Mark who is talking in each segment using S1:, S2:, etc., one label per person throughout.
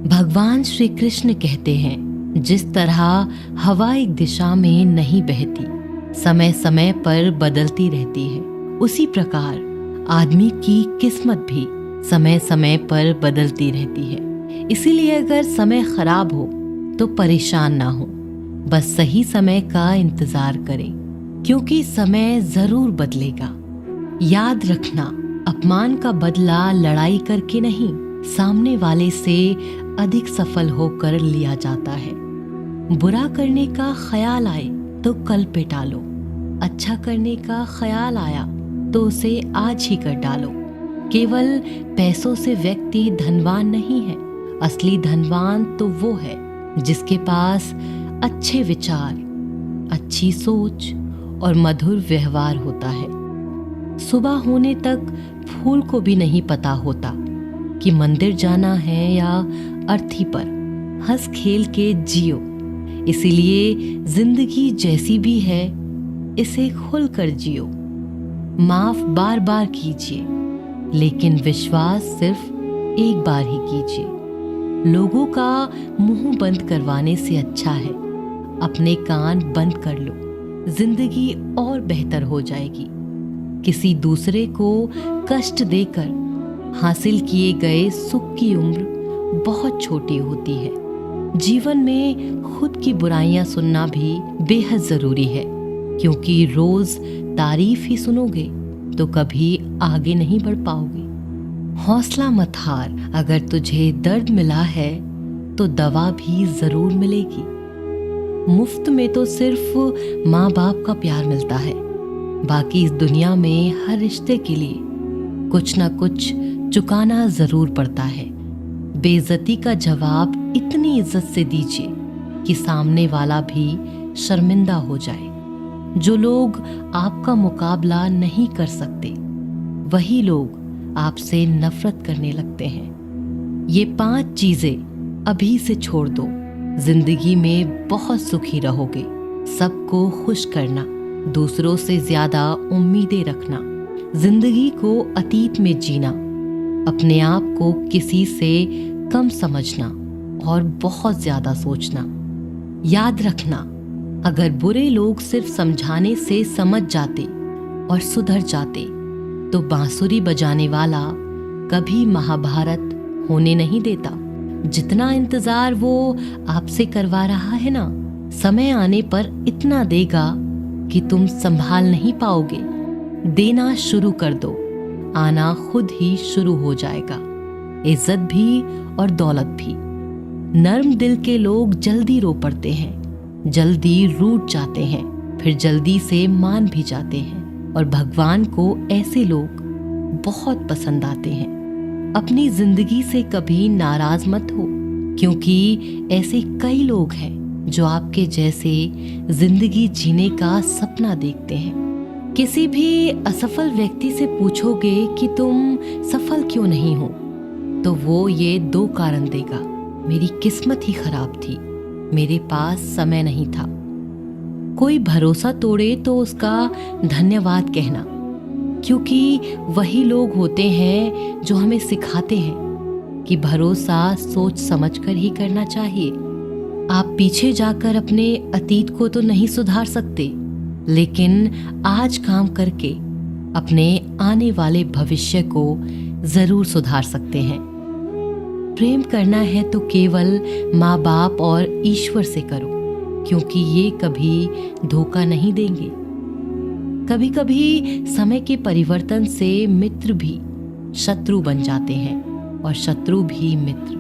S1: भगवान श्री कृष्ण कहते हैं, जिस तरह हवा एक दिशा में नहीं बहती, समय समय पर बदलती रहती है, उसी प्रकार आदमी की किस्मत भी समय समय पर बदलती रहती है। इसीलिए अगर समय खराब हो तो परेशान ना हो, बस सही समय का इंतजार करें, क्योंकि समय जरूर बदलेगा। याद रखना, अपमान का बदला लड़ाई करके नहीं, सामने वाले से अधिक सफल होकर लिया जाता है। बुरा करने का ख्याल आए तो कल पे टालो, अच्छा करने का ख्याल आया तो उसे आज ही कर डालो। केवल पैसों से व्यक्ति धनवान नहीं है, असली धनवान तो वो है जिसके पास अच्छे विचार, अच्छी सोच और मधुर व्यवहार होता है। सुबह होने तक फूल को भी नहीं पता होता कि मंदिर जाना है या अर्थी पर। हंस खेल के जियो, इसीलिए जिंदगी जैसी भी है इसे खुलकर जियो। माफ बार बार कीजिए, लेकिन विश्वास सिर्फ एक बार ही कीजिए। लोगों का मुंह बंद करवाने से अच्छा है अपने कान बंद कर लो, जिंदगी और बेहतर हो जाएगी। किसी दूसरे को कष्ट देकर हासिल किए गए सुख की उम्र बहुत छोटी होती है। जीवन में खुद की बुराइयां सुनना भी बेहद जरूरी है, क्योंकि रोज तारीफ ही सुनोगे तो कभी आगे नहीं बढ़ पाओगे। हौसला मत हार, अगर तुझे दर्द मिला है तो दवा भी जरूर मिलेगी। मुफ्त में तो सिर्फ माँ बाप का प्यार मिलता है, बाकी इस दुनिया में हर रिश्ते के लिए कुछ ना कुछ चुकाना जरूर पड़ता है। बेइज्जती का जवाब इतनी इज्जत से दीजिए कि सामने वाला भी शर्मिंदा हो जाए। जो लोग आपका मुकाबला नहीं कर सकते, वही लोग आपसे नफरत करने लगते हैं। ये 5 चीजें अभी से छोड़ दो, जिंदगी में बहुत सुखी रहोगे। सबको खुश करना, दूसरों से ज्यादा उम्मीदें रखना, जिंदगी को अतीत में जीना, अपने आप को किसी से कम समझना और बहुत ज्यादा सोचना। याद रखना, अगर बुरे लोग सिर्फ समझाने से समझ जाते और सुधर जाते तो बांसुरी बजाने वाला कभी महाभारत होने नहीं देता। जितना इंतजार वो आपसे करवा रहा है ना, समय आने पर इतना देगा कि तुम संभाल नहीं पाओगे। देना शुरू कर दो, आना खुद ही शुरू हो जाएगा, इज्जत भी और दौलत भी। नर्म दिल के लोग जल्दी रो पड़ते हैं, जल्दी रूठ जाते हैं, फिर जल्दी से मान भी जाते हैं, और भगवान को ऐसे लोग बहुत पसंद आते हैं। अपनी जिंदगी से कभी नाराज मत हो, क्योंकि ऐसे कई लोग हैं जो आपके जैसे जिंदगी जीने का सपना देखते हैं। किसी भी असफल व्यक्ति से पूछोगे कि तुम सफल क्यों नहीं हो, तो वो ये 2 कारण देगा, मेरी किस्मत ही खराब थी, मेरे पास समय नहीं था। कोई भरोसा तोड़े तो उसका धन्यवाद कहना, क्योंकि वही लोग होते हैं जो हमें सिखाते हैं कि भरोसा सोच समझकर ही करना चाहिए। आप पीछे जाकर अपने अतीत को तो नहीं सुधार सकते, लेकिन आज काम करके अपने आने वाले भविष्य को जरूर सुधार सकते हैं। प्रेम करना है तो केवल माँ बाप और ईश्वर से करो, क्योंकि ये कभी धोखा नहीं देंगे। कभी कभी समय के परिवर्तन से मित्र भी शत्रु बन जाते हैं और शत्रु भी मित्र,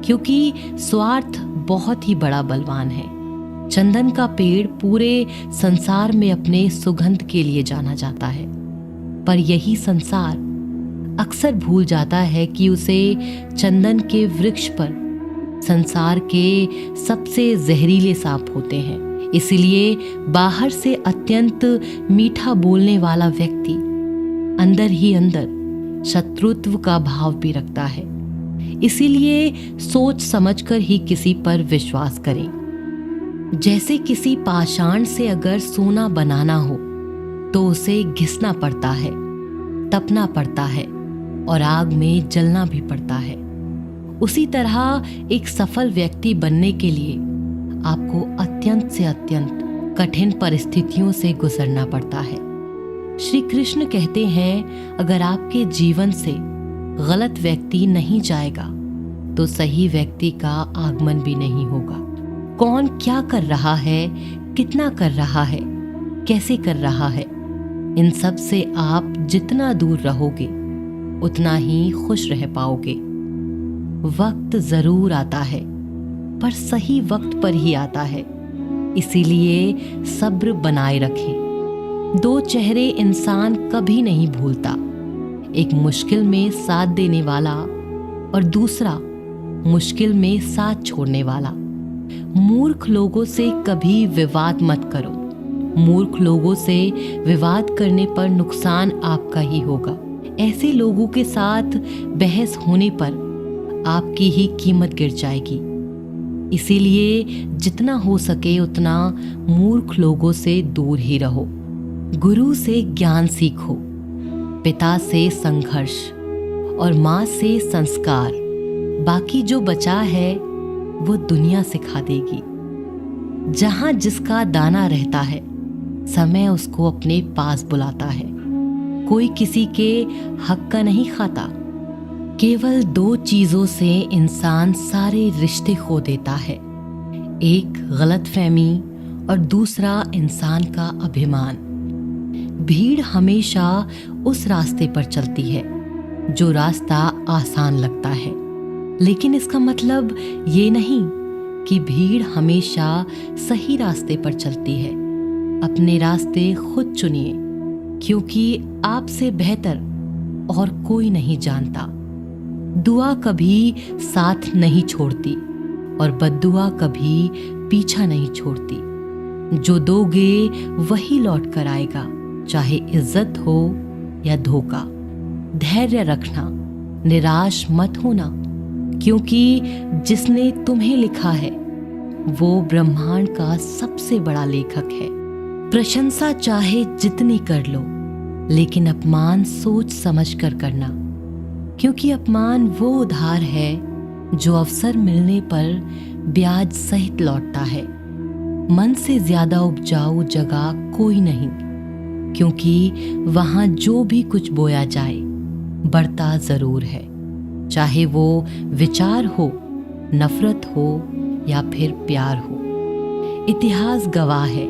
S1: क्योंकि स्वार्थ बहुत ही बड़ा बलवान है। चंदन का पेड़ पूरे संसार में अपने सुगंध के लिए जाना जाता है, पर यही संसार अक्सर भूल जाता है कि उसे चंदन के वृक्ष पर संसार के सबसे जहरीले सांप होते हैं। इसलिए बाहर से अत्यंत मीठा बोलने वाला व्यक्ति अंदर ही अंदर शत्रुत्व का भाव भी रखता है। इसीलिए सोच समझकर ही किसी पर विश्वास करें। जैसे किसी पाषाण से अगर सोना बनाना हो तो उसे घिसना पड़ता है, तपना पड़ता है और आग में जलना भी पड़ता है। उसी तरह एक सफल व्यक्ति बनने के लिए आपको अत्यंत से अत्यंत कठिन परिस्थितियों से गुजरना पड़ता है। श्री कृष्ण कहते हैं, अगर आपके जीवन से गलत व्यक्ति नहीं जाएगा तो सही व्यक्ति का आगमन भी नहीं होगा। कौन क्या कर रहा है, कितना कर रहा है, कैसे कर रहा है, इन सब से आप जितना दूर रहोगे उतना ही खुश रह पाओगे। वक्त जरूर आता है, पर सही वक्त पर ही आता है, इसीलिए सब्र बनाए रखें। दो चेहरे इंसान कभी नहीं भूलता, एक मुश्किल में साथ देने वाला और दूसरा मुश्किल में साथ छोड़ने वाला। मूर्ख लोगों से कभी विवाद मत करो। मूर्ख लोगों से विवाद करने पर नुकसान आपका ही होगा। ऐसे लोगों के साथ बहस होने पर आपकी ही कीमत गिर जाएगी। इसीलिए जितना हो सके उतना मूर्ख लोगों से दूर ही रहो। गुरु से ज्ञान सीखो, पिता से संघर्ष और माँ से संस्कार। बाकी जो बचा है वो दुनिया सिखा देगी। जहाँ जिसका दाना रहता है, समय उसको अपने पास बुलाता है। कोई किसी के हक का नहीं खाता। केवल दो चीजों से इंसान सारे रिश्ते खो देता है, एक गलतफहमी और दूसरा इंसान का अभिमान। भीड़ हमेशा उस रास्ते पर चलती है जो रास्ता आसान लगता है, लेकिन इसका मतलब ये नहीं कि भीड़ हमेशा सही रास्ते पर चलती है। अपने रास्ते खुद चुनिए, क्योंकि आपसे बेहतर और कोई नहीं जानता। दुआ कभी साथ नहीं छोड़ती और बद्दुआ कभी पीछा नहीं छोड़ती। जो दोगे वही लौट कर आएगा, चाहे इज्जत हो या धोखा। धैर्य रखना, निराश मत होना, क्योंकि जिसने तुम्हें लिखा है वो ब्रह्मांड का सबसे बड़ा लेखक है। प्रशंसा चाहे जितनी कर लो, लेकिन अपमान सोच समझ कर करना, क्योंकि अपमान वो उधार है जो अवसर मिलने पर ब्याज सहित लौटता है। मन से ज्यादा उपजाऊ जगह कोई नहीं, क्योंकि वहां जो भी कुछ बोया जाए बढ़ता जरूर है, चाहे वो विचार हो, नफरत हो या फिर प्यार हो। इतिहास गवाह है,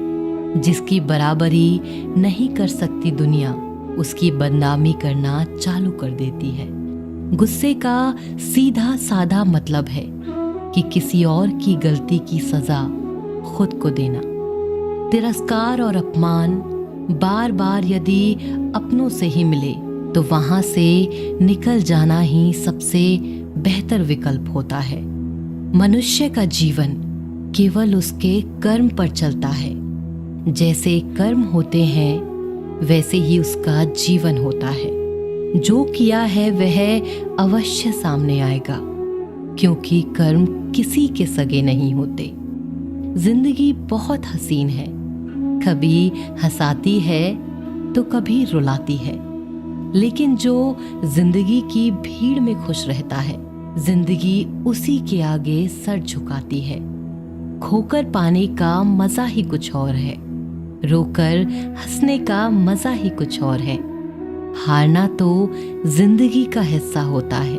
S1: जिसकी बराबरी नहीं कर सकती दुनिया, उसकी बदनामी करना चालू कर देती है। गुस्से का सीधा साधा मतलब है कि किसी और की गलती की सजा खुद को देना। तिरस्कार और अपमान बार बार यदि अपनों से ही मिले तो वहां से निकल जाना ही सबसे बेहतर विकल्प होता है। मनुष्य का जीवन केवल उसके कर्म पर चलता है। जैसे कर्म होते हैं वैसे ही उसका जीवन होता है। जो किया है वह अवश्य सामने आएगा, क्योंकि कर्म किसी के सगे नहीं होते। जिंदगी बहुत हसीन है, कभी हंसाती है तो कभी रुलाती है, लेकिन जो जिंदगी की भीड़ में खुश रहता है, जिंदगी उसी के आगे सर झुकाती है। खोकर पाने का मजा ही कुछ और है, रोकर हंसने का मजा ही कुछ और है। हारना तो जिंदगी का हिस्सा होता है,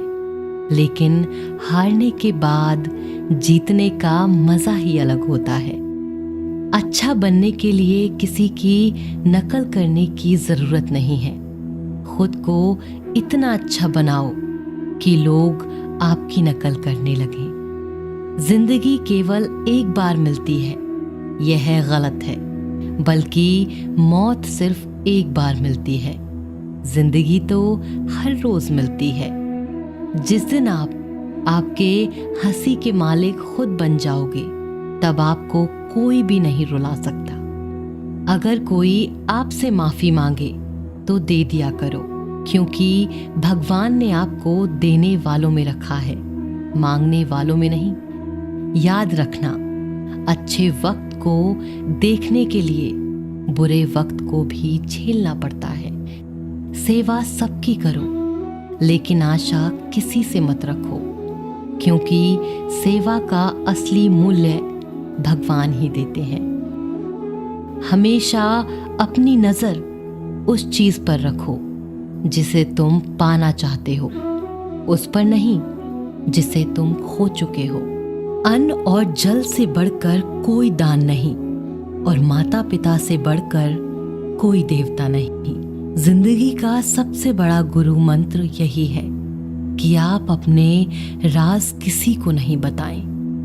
S1: लेकिन हारने के बाद जीतने का मजा ही अलग होता है। अच्छा बनने के लिए किसी की नकल करने की जरूरत नहीं है। खुद को इतना अच्छा बनाओ कि लोग आपकी नकल करने लगे। जिंदगी केवल एक बार मिलती है, यह गलत है, बल्कि मौत सिर्फ एक बार मिलती है। जिंदगी तो हर रोज मिलती है। जिस दिन आप आपके हंसी के मालिक खुद बन जाओगे, तब आपको कोई भी नहीं रुला सकता। अगर कोई आपसे माफी मांगे तो दे दिया करो, क्योंकि भगवान ने आपको देने वालों में रखा है, मांगने वालों में नहीं। याद रखना, अच्छे वक्त को देखने के लिए बुरे वक्त को भी झेलना पड़ता है। सेवा सबकी करो, लेकिन आशा किसी से मत रखो, क्योंकि सेवा का असली मूल्य भगवान ही देते हैं। हमेशा अपनी नजर उस चीज पर रखो जिसे तुम पाना चाहते हो, उस पर नहीं जिसे तुम खो चुके हो। अन्न और जल से बढ़कर कोई दान नहीं और माता पिता से बढ़कर कोई देवता नहीं। जिंदगी का सबसे बड़ा गुरु मंत्र यही है कि आप अपने राज किसी को नहीं बताएं।